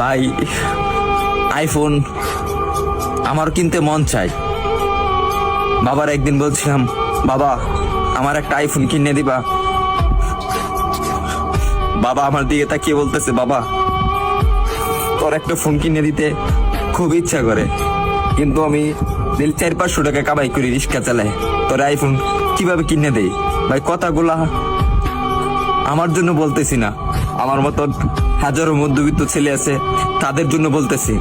ভাই আইফোন আমার কিনতে মন চাই। বাবার একদিন বলছিলাম, বাবা আমার একটা আইফোন কিনে দিবা। বাবা আমার দিকে তাকিয়ে বলতেছে, বাবা তোর একটা ফোন কিনে দিতে খুব ইচ্ছা করে, কিন্তু আমি 400-500 টাকা কামাই করি, রিক্সা চালাই, তোর আইফোন কিভাবে কিনে দেই? ভাই কথাগুলা আমার জন্য বলতেছি না, আমার মতন হাজারো মধ্যবিত্ত ছেলে আছে তাদের জন্য বলতেছি।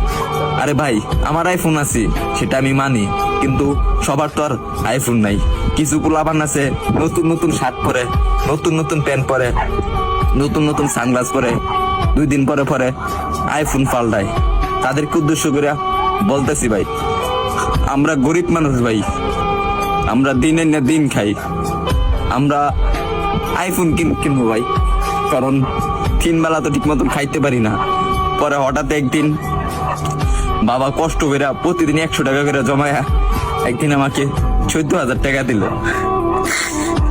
আরে ভাই আমার আইফোন আছে সেটা আমি মানি, কিন্তু সবার তো আর আইফোন নাই। কিছু পোলাপান আছে নতুন নতুন শার্ট পরে, নতুন নতুন প্যান্ট পরে, নতুন নতুন সানগ্লাস পরে, 2 দিন পরে পরে আইফোন পাল্টায়। তাদেরকে উদ্দেশ্য করে বলতেছি, ভাই আমরা গরিব মানুষ, ভাই আমরা দিনের না দিন খাই, আমরা আইফোন কিনবো ভাই, কারণ 3 বেলা তো ঠিক মতন খাইতে পারি না। পরে হঠাৎ একদিন বাবা কষ্ট করে প্রতিদিন 100 টাকা করে জমায়া একদিন আমাকে 14,000 টাকা দিল।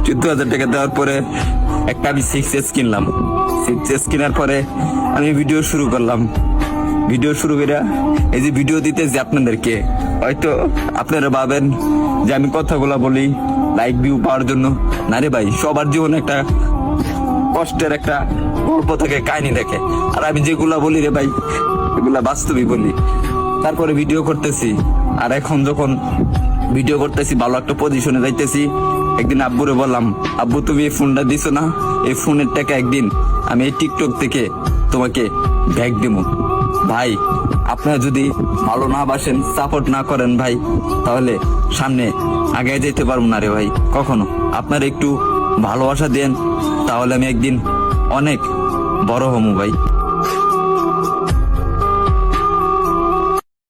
14,000 টাকা দেওয়ার পরে একটা আমি 6S কিনলাম। 6S কেনার পরে আমি ভিডিও শুরু করলাম। ভিডিও শুরু করে এই যে ভিডিও দিতেছি আপনাদেরকে, হয়তো আপনারা ভাবেন যে আমি কথাগুলা বলি লাইক ভিউ পাওয়ার জন্য। না রে ভাই, সবার জীবনে একটা কষ্টের একটা গল্প থেকে, কাহিনী দেখে, আর আমি যেগুলা বলি রে ভাই এগুলা বাস্তবই বলি। তারপরে ভিডিও করতেছি, আর এখন যখন ভিডিও করতেছি ভালো একটা পজিশনে যাইতেছি, একদিন আব্বুরে বললাম, আব্বু তুমি এই ফোনটা দিছো না, এই ফোনের টাকা একদিন আমি এই টিকটক থেকে তোমাকে ব্যাগ দেবো। ভাই আপনারা যদি ভালো না বাসেন, সাপোর্ট না করেন ভাই, তাহলে সামনে আগে যেতে পারবো না রে ভাই কখনো। আপনারা একটু ভালোবাসা দেন, তাহলে আমি একদিন অনেক বড় হবো ভাই।